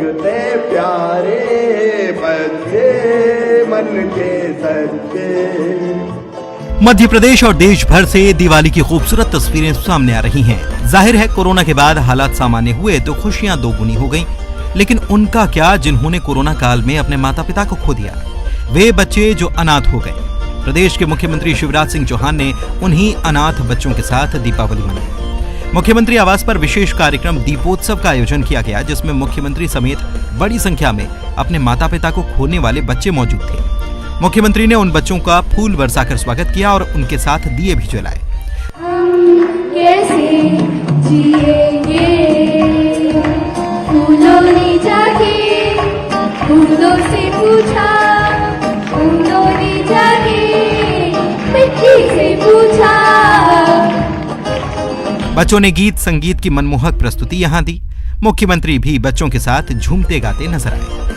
लगते प्यारे बच्चे मन के सच्चे। मध्य प्रदेश और देश भर से दिवाली की खूबसूरत तस्वीरें सामने आ रही हैं। जाहिर है कोरोना के बाद हालात सामान्य हुए तो खुशियां दोगुनी हो गईं। लेकिन उनका क्या जिन्होंने कोरोना काल में अपने माता पिता को खो दिया, वे बच्चे जो अनाथ हो गए। प्रदेश के मुख्यमंत्री शिवराज सिंह चौहान ने उन्हीं अनाथ बच्चों के साथ दीपावली मनाई। मुख्यमंत्री आवास पर विशेष कार्यक्रम दीपोत्सव का आयोजन किया गया, जिसमें मुख्यमंत्री समेत बड़ी संख्या में अपने माता पिता को खोने वाले बच्चे मौजूद थे। मुख्यमंत्री ने उन बच्चों का फूल बरसाकर स्वागत किया और उनके साथ दिए भी जलाए। फूलों ने जाके फूलों से पूछा, फूलों ने जाके मिट्टी से पूछा। बच्चों ने गीत संगीत की मनमोहक प्रस्तुति यहाँ दी। मुख्यमंत्री भी बच्चों के साथ झूमते गाते नजर आए।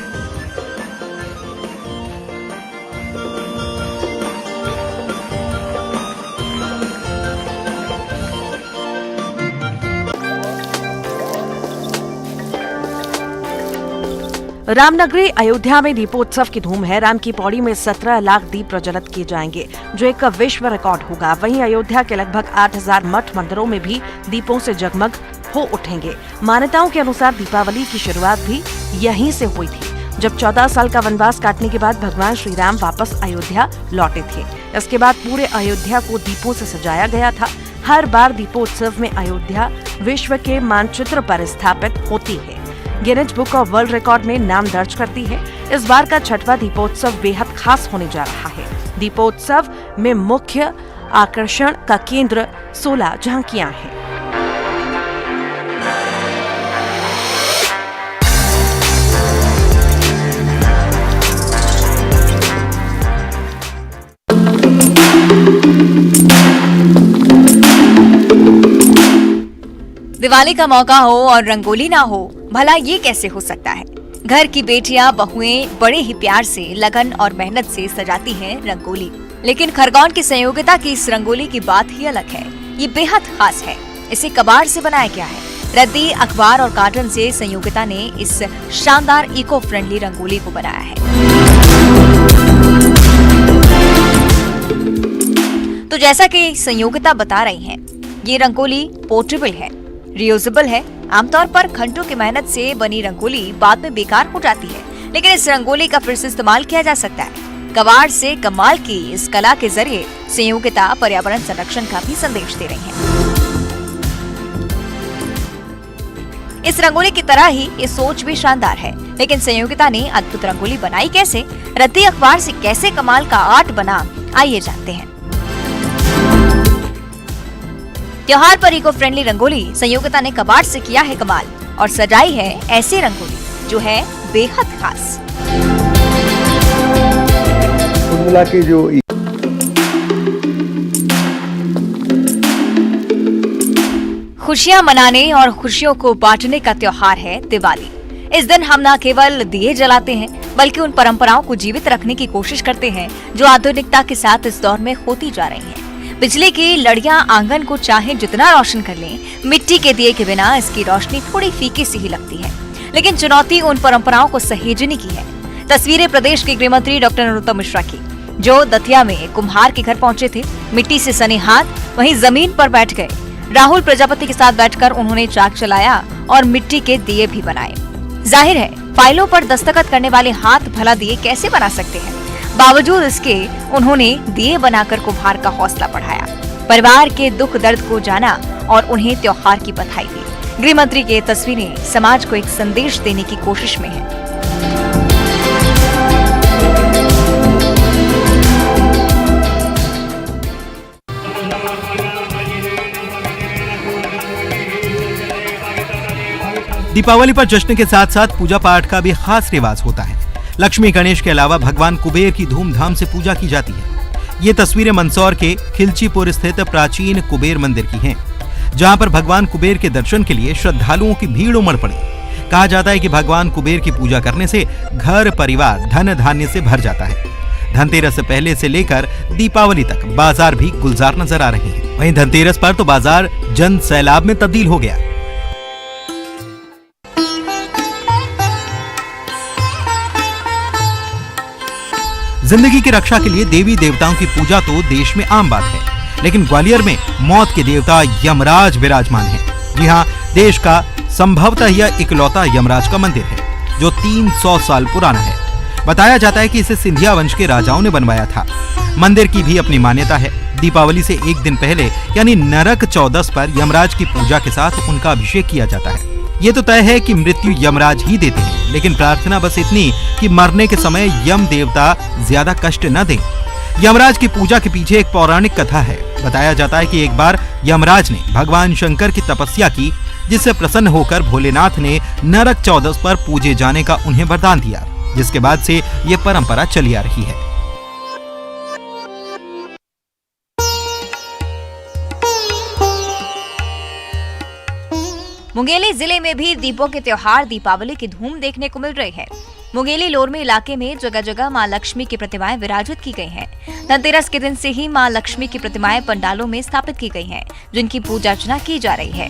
रामनगरी अयोध्या में दीपोत्सव की धूम है। राम की पौड़ी में 17 लाख दीप प्रज्वलित किए जाएंगे, जो एक विश्व रिकॉर्ड होगा। वहीं अयोध्या के लगभग 8000 मठ मंदिरों में भी दीपों से जगमग हो उठेंगे। मान्यताओं के अनुसार दीपावली की शुरुआत भी यहीं से हुई थी, जब 14 साल का वनवास काटने के बाद भगवान श्री राम वापस अयोध्या लौटे थे। इसके बाद पूरे अयोध्या को दीपों से सजाया गया था। हर बार दीपोत्सव में अयोध्या विश्व के मानचित्र पर स्थापित होती है, Guinness book of world record में नाम दर्ज करती है। इस बार का 6वां दीपोत्सव बेहद खास होने जा रहा है। दीपोत्सव में मुख्य आकर्षण का केंद्र 16 झांकियां हैं। दिवाली का मौका हो और रंगोली ना हो, भला ये कैसे हो सकता है। घर की बेटियां बहुएं बड़े ही प्यार से, लगन और मेहनत से सजाती हैं रंगोली। लेकिन खरगोन की संयोगिता की इस रंगोली की बात ही अलग है। ये बेहद खास है। इसे कबाड़ से बनाया गया है। रद्दी, अखबार और कार्टन से संयोगिता ने इस शानदार इको फ्रेंडली रंगोली को बनाया है। तो जैसा कि संयोगिता बता रही हैं, ये रंगोली पोर्टेबल है, रियूजेबल है। आमतौर पर घंटों की मेहनत से बनी रंगोली बाद में बेकार हो जाती है, लेकिन इस रंगोली का फिर से इस्तेमाल किया जा सकता है। कबाड़ से कमाल की इस कला के जरिए संयोगिता पर्यावरण संरक्षण का भी संदेश दे रही है। इस रंगोली की तरह ही ये सोच भी शानदार है, लेकिन संयोगिता ने अद्भुत रंगोली बनाई कैसे, रद्दी अखबार से कैसे कमाल का आर्ट बना, आइए जानते हैं। त्योहार पर इको फ्रेंडली रंगोली संयोगिता ने कबाड़ से किया है कमाल और सजाई है ऐसी रंगोली जो है बेहद खास। उर्मिला की जो खुशियां मनाने और खुशियों को बांटने का त्योहार है दिवाली। इस दिन हम न केवल दिए जलाते हैं, बल्कि उन परंपराओं को जीवित रखने की कोशिश करते हैं जो आधुनिकता के साथ इस दौर में होती जा रही हैं। बिजली की लड़ियां आंगन को चाहे जितना रोशन कर लें, मिट्टी के दिए के बिना इसकी रोशनी थोड़ी फीकी सी ही लगती है। लेकिन चुनौती उन परंपराओं को सहेजने की है। तस्वीरें प्रदेश के गृह मंत्री डॉक्टर नरोत्तम मिश्रा की, जो दतिया में कुम्हार के घर पहुंचे थे। मिट्टी से सने हाथ वहीं जमीन पर बैठ गए। राहुल प्रजापति के साथ बैठकर उन्होंने चाक चलाया और मिट्टी के दिए भी बनाए। जाहिर है फाइलों पर दस्तखत करने वाले हाथ भला दिए कैसे बना सकते हैं। बावजूद इसके उन्होंने दिए बनाकर कुम्हार का हौसला बढ़ाया, परिवार के दुख दर्द को जाना और उन्हें त्योहार की बधाई दी। गृह मंत्री की तस्वीरें समाज को एक संदेश देने की कोशिश में है। दीपावली पर जश्न के साथ साथ पूजा पाठ का भी खास रिवाज होता है। लक्ष्मी गणेश के अलावा भगवान कुबेर की धूमधाम से पूजा की जाती है। ये तस्वीरें मंदसौर के खिलचीपुर स्थित प्राचीन कुबेर मंदिर की हैं, जहां पर भगवान कुबेर के दर्शन के लिए श्रद्धालुओं की भीड़ उमड़ पड़ी। कहा जाता है कि भगवान कुबेर की पूजा करने से घर परिवार धन धान्य से भर जाता है। धनतेरस से पहले से लेकर दीपावली तक बाजार भी गुलजार नजर आ रहे हैं। वहीं धनतेरस पर तो बाजार जन सैलाब में तब्दील हो गया। जिंदगी की रक्षा के लिए देवी देवताओं की पूजा तो देश में आम बात है, लेकिन ग्वालियर में मौत के देवता यमराज विराजमान है। जी हाँ, देश का संभवतः यह इकलौता यमराज का मंदिर है जो 300 साल पुराना है। बताया जाता है कि इसे सिंधिया वंश के राजाओं ने बनवाया था। मंदिर की भी अपनी मान्यता है। दीपावली से एक दिन पहले यानी नरक चौदस पर यमराज की पूजा के साथ उनका अभिषेक किया जाता है। ये तो तय है कि मृत्यु यमराज ही देते हैं, लेकिन प्रार्थना बस इतनी कि मरने के समय यम देवता ज्यादा कष्ट न दें। यमराज की पूजा के पीछे एक पौराणिक कथा है। बताया जाता है कि एक बार यमराज ने भगवान शंकर की तपस्या की, जिससे प्रसन्न होकर भोलेनाथ ने नरक चौदस पर पूजे जाने का उन्हें वरदान दिया, जिसके बाद से ये परंपरा चली आ रही है। मुंगेली जिले में भी दीपों के त्योहार दीपावली की धूम देखने को मिल रही है। मुंगेली लोरमी इलाके में जगह जगह मां लक्ष्मी की प्रतिमाएं विराजित की गई हैं। धनतेरस के दिन से ही मां लक्ष्मी की प्रतिमाएं पंडालों में स्थापित की गई हैं, जिनकी पूजा अर्चना की जा रही है।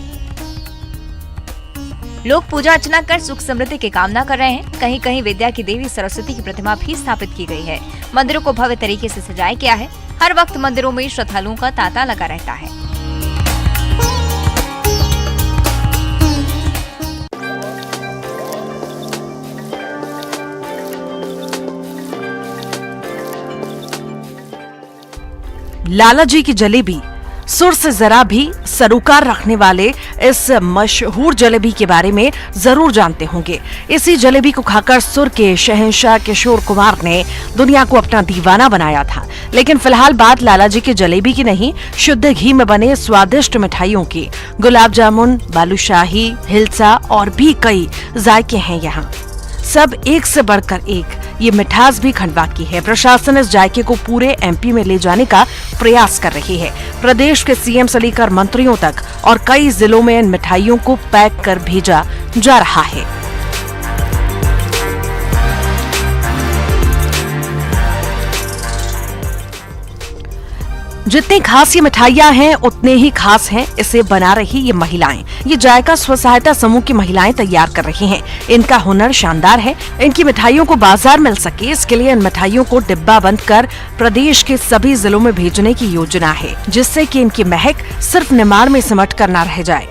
लोग पूजा अर्चना कर सुख समृद्धि की कामना कर रहे हैं। कहीं कहीं विद्या की देवी सरस्वती की प्रतिमा भी स्थापित की गई है। मंदिरों को भव्य तरीके से सजाया गया है। हर वक्त मंदिरों में श्रद्धालुओं का तांता लगा रहता है। लाला जी की जलेबी, सुर से जरा भी सरोकार रखने वाले इस मशहूर जलेबी के बारे में जरूर जानते होंगे। इसी जलेबी को खाकर सुर के शहंशाह किशोर कुमार ने दुनिया को अपना दीवाना बनाया था। लेकिन फिलहाल बात लाला जी की जलेबी की नहीं, शुद्ध घी में बने स्वादिष्ट मिठाइयों की। गुलाब जामुन, बालूशाही, हिलसा और भी कई जायके हैं यहाँ, सब एक से बढ़कर एक। ये मिठास भी खंडवा की है। प्रशासन इस जायके को पूरे एमपी में ले जाने का प्रयास कर रही है। प्रदेश के सीएम से लेकर मंत्रियों तक और कई जिलों में इन मिठाइयों को पैक कर भेजा जा रहा है। जितनी खास ये मिठाइयां हैं उतने ही खास हैं इसे बना रही ये महिलाएं। ये जायका स्व सहायता समूह की महिलाएं तैयार कर रही हैं। इनका हुनर शानदार है। इनकी मिठाइयों को बाजार मिल सके, इसके लिए इन मिठाइयों को डिब्बा बंद कर प्रदेश के सभी जिलों में भेजने की योजना है, जिससे कि इनकी महक सिर्फ निमाड़ में सिमट कर न रह जाए।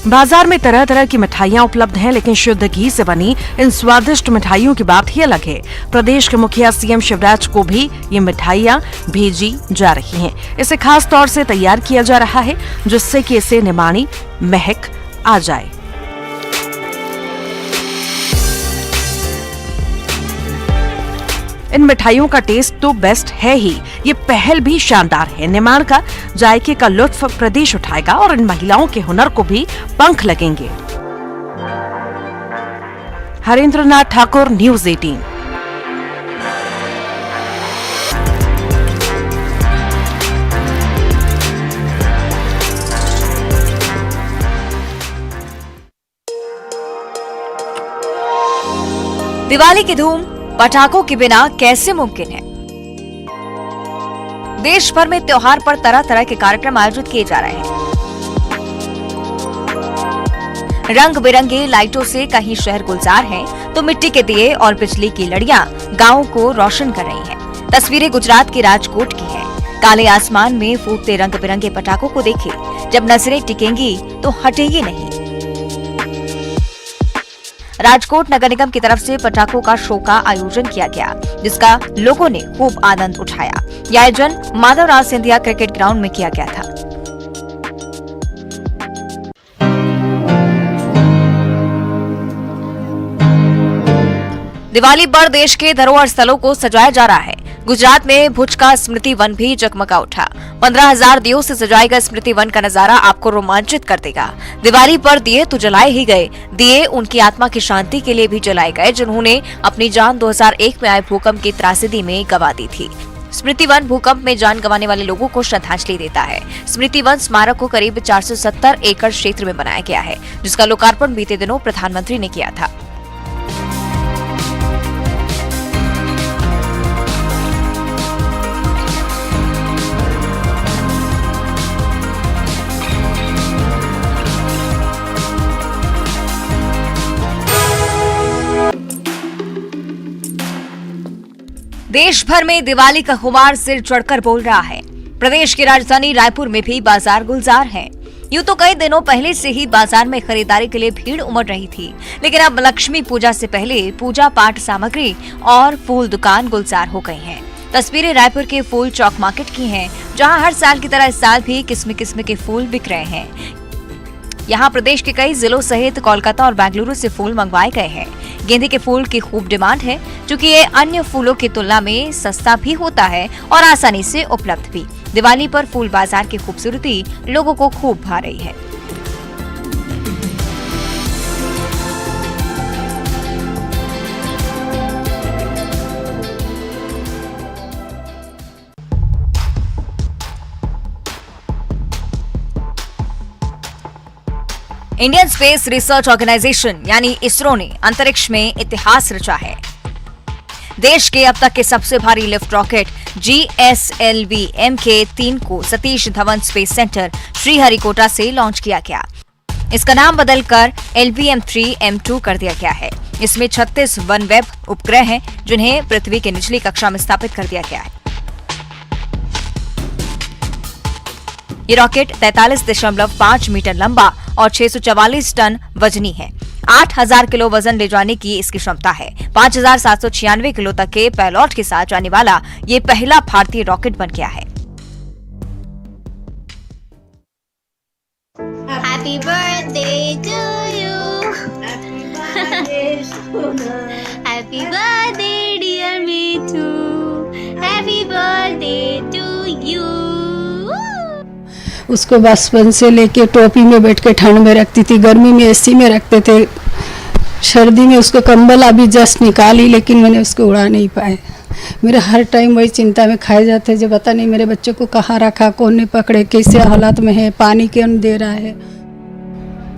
बाजार में तरह तरह की मिठाइयां उपलब्ध हैं, लेकिन शुद्ध घी से बनी इन स्वादिष्ट मिठाइयों की बात ही अलग है। प्रदेश के मुखिया सीएम शिवराज को भी ये मिठाइयां भेजी जा रही हैं। इसे खास तौर से तैयार किया जा रहा है, जिससे कि इसे निमाणी महक आ जाए। इन मिठाइयों का टेस्ट तो बेस्ट है ही, ये पहल भी शानदार है। निमाड़ का जायके का लुत्फ प्रदेश उठाएगा और इन महिलाओं के हुनर को भी पंख लगेंगे। हरेंद्र नाथ ठाकुर, न्यूज़ 18। दिवाली की धूम पटाखों के बिना कैसे मुमकिन है। देश भर में त्योहार पर तरह तरह के कार्यक्रम आयोजित किए जा रहे हैं। रंग बिरंगे लाइटों से कहीं शहर गुलजार है, तो मिट्टी के दिए और बिजली की लड़ियां गांवों को रोशन कर रही हैं। तस्वीरें गुजरात के राजकोट की हैं। काले आसमान में फूटते रंग बिरंगे पटाखों को देखे जब नजरें टिकेंगी तो हटेगी नहीं। राजकोट नगर निगम की तरफ से पटाखों का शो का आयोजन किया गया, जिसका लोगों ने खूब आनंद उठाया। यह आयोजन माधवराव सिंधिया क्रिकेट ग्राउंड में किया गया था। दिवाली पर देश के धरोहर स्थलों को सजाया जा रहा है। गुजरात में भुज का स्मृति वन भी जगमगा उठा। 15,000 दियों से सजाए गए स्मृति वन का नजारा आपको रोमांचित कर देगा। दिवाली पर दिए तो जलाए ही गए, दिए उनकी आत्मा की शांति के लिए भी जलाए गए, जिन्होंने अपनी जान 2001 में आए भूकंप की त्रासदी में गंवा दी थी। स्मृति वन भूकंप में जान गंवाने वाले लोगों को श्रद्धांजलि देता है। स्मृति वन स्मारक को करीब 470 एकड़ क्षेत्र में बनाया गया है, जिसका लोकार्पण बीते दिनों प्रधानमंत्री ने किया था। देश भर में दिवाली का खुमार सिर चढ़कर बोल रहा है। प्रदेश की राजधानी रायपुर में भी बाजार गुलजार है। यूं तो कई दिनों पहले से ही बाजार में खरीदारी के लिए भीड़ उमड़ रही थी, लेकिन अब लक्ष्मी पूजा से पहले पूजा पाठ सामग्री और फूल दुकान गुलजार हो गई हैं। तस्वीरें रायपुर के फूल चौक मार्केट की हैं, जहां हर साल की तरह इस साल भी किस्म किस्म के फूल बिक रहे हैं। यहाँ प्रदेश के कई जिलों सहित कोलकाता और बेंगलुरु से फूल मंगवाए गए हैं। गेंदे के फूल की खूब डिमांड है, क्योंकि ये अन्य फूलों की तुलना में सस्ता भी होता है और आसानी से उपलब्ध भी। दिवाली पर फूल बाजार की खूबसूरती लोगों को खूब भा रही है। इंडियन स्पेस रिसर्च ऑर्गेनाइजेशन यानी इसरो ने अंतरिक्ष में इतिहास रचा है। देश के अब तक के सबसे भारी लिफ्ट रॉकेट GSLV Mk3 को सतीश धवन स्पेस सेंटर श्रीहरिकोटा से लॉन्च किया गया। इसका नाम बदलकर LVM-3M2 कर दिया गया है। इसमें 36 वनवेब उपग्रह हैं, जिन्हें पृथ्वी के निचली कक्षा में स्थापित कर दिया गया है। ये रॉकेट 43.5 मीटर लंबा और 644 टन वजनी है। 8000 किलो वजन ले जाने की इसकी क्षमता है। 5796 किलो तक के पेलॉट के साथ जाने वाला ये पहला भारतीय रॉकेट बन गया है। Happy birthday to you. Happy birthday dear Mithu. Happy birthday to you. उसको बचपन से लेके टोपी में बैठ के ठंड में रखती थी, गर्मी में एसी में रखते थे, सर्दी में उसको कंबल अभी जस्ट निकाली, लेकिन मैंने उसको उड़ा नहीं पाए। मेरे हर टाइम वही चिंता में खाए जाते, जो पता नहीं मेरे बच्चों को कहाँ रखा, कौन ने पकड़े, कैसे हालात में है, पानी कौन दे रहा है।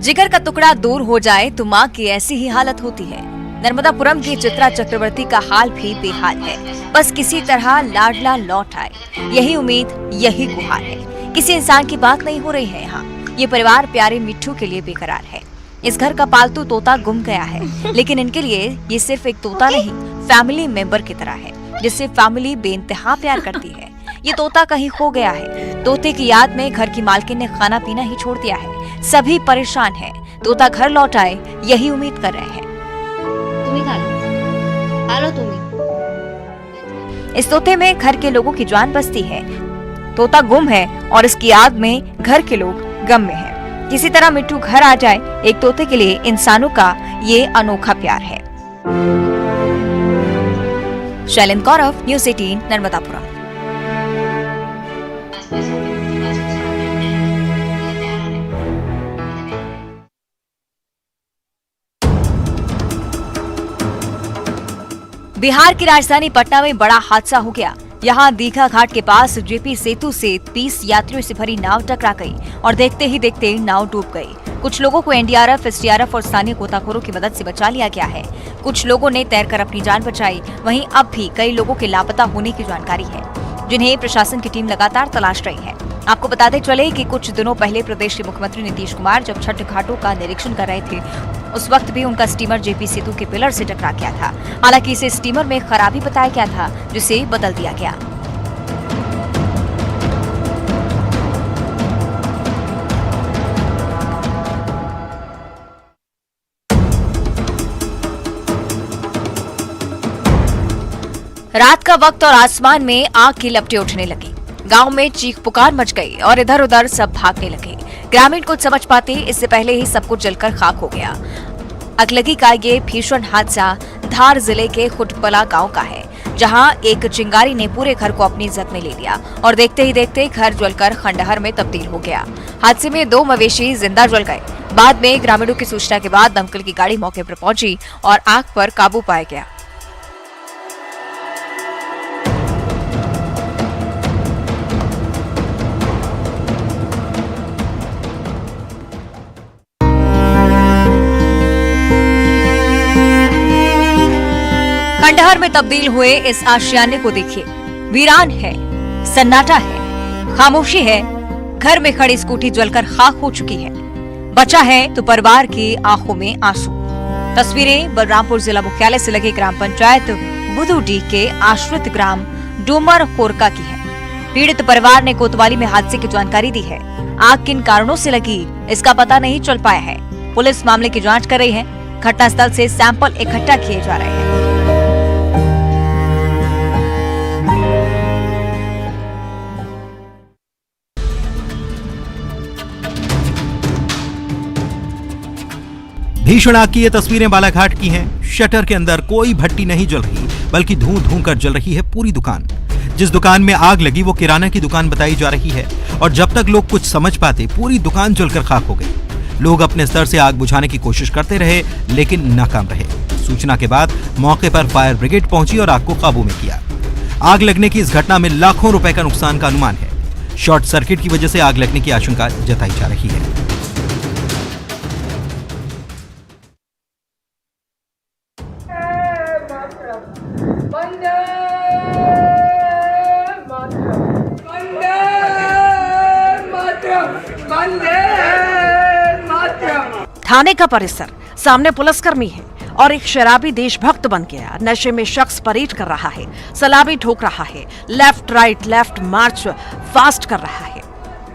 जिगर का टुकड़ा दूर हो जाए तो माँ की ऐसी ही हालत होती है। नर्मदापुरम की चित्रा चक्रवर्ती का हाल भी बेहाल है। बस किसी तरह लाडला लौट आए, यही उम्मीद, यही गुहार है। किसी इंसान की बात नहीं हो रही है यहाँ। ये परिवार प्यारे मिट्ठू के लिए बेकरार है। इस घर का पालतू तोता गुम गया है, लेकिन इनके लिए ये सिर्फ एक तोता नहीं, फैमिली मेंबर की तरह है, जिससे फैमिली बेइंतहा प्यार करती है। ये तोता कहीं खो गया है। तोते की याद में घर की मालकिन ने खाना पीना ही छोड़ दिया है। सभी परेशान हैं। तोता घर लौट आए, यही उम्मीद कर रहे हैं। खा लो तुम्हें। इस तोते में घर के लोगों की जान बसती है। तोता गुम है और इसकी याद में घर के लोग गम में हैं। किसी तरह मिट्टू घर आ जाए, एक तोते के लिए इंसानों का ये अनोखा प्यार है। शैलेंद्र गौरव, न्यूज़ 18, नर्मदापुरम। बिहार की राजधानी पटना में बड़ा हादसा हो गया। यहाँ दीघा घाट के पास जेपी सेतु से 30 यात्रियों से भरी नाव टकरा गई और देखते ही देखते नाव डूब गई। कुछ लोगों को एनडीआरएफ, एसडीआरएफ और स्थानीय गोताखोरों की मदद से बचा लिया गया है। कुछ लोगों ने तैरकर अपनी जान बचाई। वहीं अब भी कई लोगों के लापता होने की जानकारी है, जिन्हें प्रशासन की टीम लगातार तलाश रही है। आपको बताते चले कि कुछ दिनों पहले प्रदेश के मुख्यमंत्री नीतीश कुमार जब छठ घाटों का निरीक्षण कर रहे थे, उस वक्त भी उनका स्टीमर जेपी सेतु के पिलर से टकरा गया था। हालांकि इसे स्टीमर में खराबी बताया गया था, जिसे बदल दिया गया। रात का वक्त और आसमान में आग की लपटें उठने लगी। गांव में चीख पुकार मच गई और इधर उधर सब भागने लगे। ग्रामीण कुछ समझ पाते इससे पहले ही सब कुछ जलकर खाक हो गया। अगलगी का ये भीषण हादसा धार जिले के खुटपला गांव का है, जहां एक चिंगारी ने पूरे घर को अपनी जद में ले लिया और देखते ही देखते घर जलकर खंडहर में तब्दील हो गया। हादसे में 2 मवेशी जिंदा जल गए। बाद में ग्रामीणों की सूचना के बाद दमकल की गाड़ी मौके पर पहुंची और आग पर काबू पाया गया। खंडहर में तब्दील हुए इस आशियाने को देखिए। वीरान है, सन्नाटा है, खामोशी है। घर में खड़ी स्कूटी जलकर खाक हो चुकी है। बचा है तो परिवार की आंखों में आंसू। तस्वीरें बलरामपुर जिला मुख्यालय से लगे ग्राम पंचायत बुदुडी के आश्रित ग्राम डोमर कोरका की है। पीड़ित परिवार ने कोतवाली में हादसे की जानकारी दी है। आग किन कारणों से लगी इसका पता नहीं चल पाया है। पुलिस मामले की जांच कर रही है। घटनास्थल से सैंपल इकट्ठा किए जा रहे हैं। भीषण आग की ये तस्वीरें बालाघाट की हैं। शटर के अंदर कोई भट्टी नहीं जल रही, बल्कि धूं धूं कर जल रही है पूरी दुकान। जिस दुकान में आग लगी वो किराना की दुकान बताई जा रही है और जब तक लोग कुछ समझ पाते पूरी दुकान जलकर खाक हो गई। लोग अपने स्तर से आग बुझाने की कोशिश करते रहे लेकिन नाकाम रहे। सूचना के बाद मौके पर फायर ब्रिगेड पहुंची और आग को काबू में किया। आग लगने की इस घटना में लाखों रुपए का नुकसान का अनुमान है। शॉर्ट सर्किट की वजह से आग लगने की आशंका जताई जा रही है। थाने का परिसर, सामने पुलिसकर्मी है और एक शराबी देशभक्त बन गया। नशे में शख्स परेड कर रहा है, सलामी ठोक रहा है, लेफ्ट राइट लेफ्ट मार्च फास्ट कर रहा है।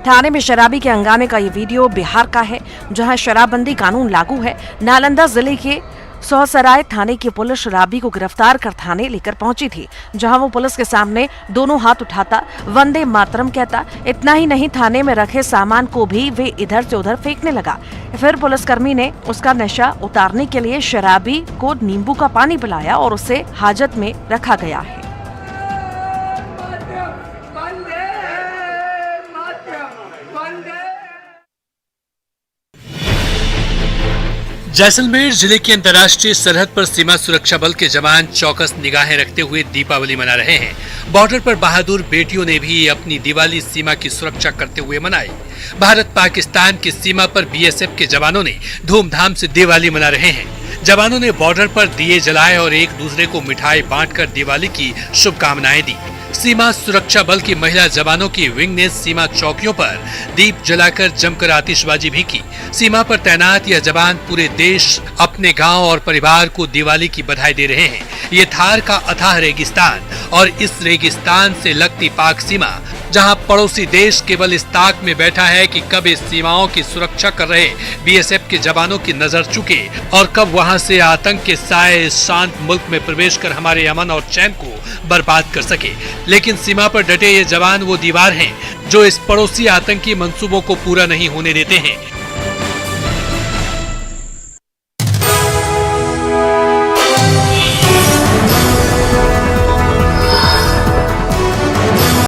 थाने में शराबी के हंगामे का ये वीडियो बिहार का है, जहां शराबबंदी कानून लागू है। नालंदा जिले के सौसराय थाने की पुलिस शराबी को गिरफ्तार कर थाने लेकर पहुंची थी, जहां वो पुलिस के सामने दोनों हाथ उठाता, वंदे मातरम कहता। इतना ही नहीं, थाने में रखे सामान को भी वे इधर से उधर फेंकने लगा। फिर पुलिसकर्मी ने उसका नशा उतारने के लिए शराबी को नींबू का पानी पिलाया और उसे हाजत में रखा गया है। जैसलमेर जिले की अंतर्राष्ट्रीय सरहद पर सीमा सुरक्षा बल के जवान चौकस निगाहें रखते हुए दीपावली मना रहे हैं। बॉर्डर पर बहादुर बेटियों ने भी अपनी दिवाली सीमा की सुरक्षा करते हुए मनाई। भारत पाकिस्तान की सीमा पर बीएसएफ के जवानों ने धूमधाम से दिवाली मना रहे हैं। जवानों ने बॉर्डर पर दिए जलाए और एक दूसरे को मिठाई बांटकर दिवाली की शुभकामनाएं दी। सीमा सुरक्षा बल की महिला जवानों की विंग ने सीमा चौकियों पर दीप जलाकर जमकर आतिशबाजी भी की। सीमा पर तैनात यह जवान पूरे देश, अपने गांव और परिवार को दिवाली की बधाई दे रहे हैं। ये थार का अथाह रेगिस्तान और इस रेगिस्तान से लगती पाक सीमा, जहां पड़ोसी देश केवल इस ताक में बैठा है कि कब इस सीमाओं की सुरक्षा कर रहे बीएसएफ के जवानों की नजर चुके और कब वहां से आतंक के साए इस शांत मुल्क में प्रवेश कर हमारे अमन और चैन को बर्बाद कर सके। लेकिन सीमा पर डटे ये जवान वो दीवार हैं जो इस पड़ोसी आतंकी मंसूबों को पूरा नहीं होने देते हैं।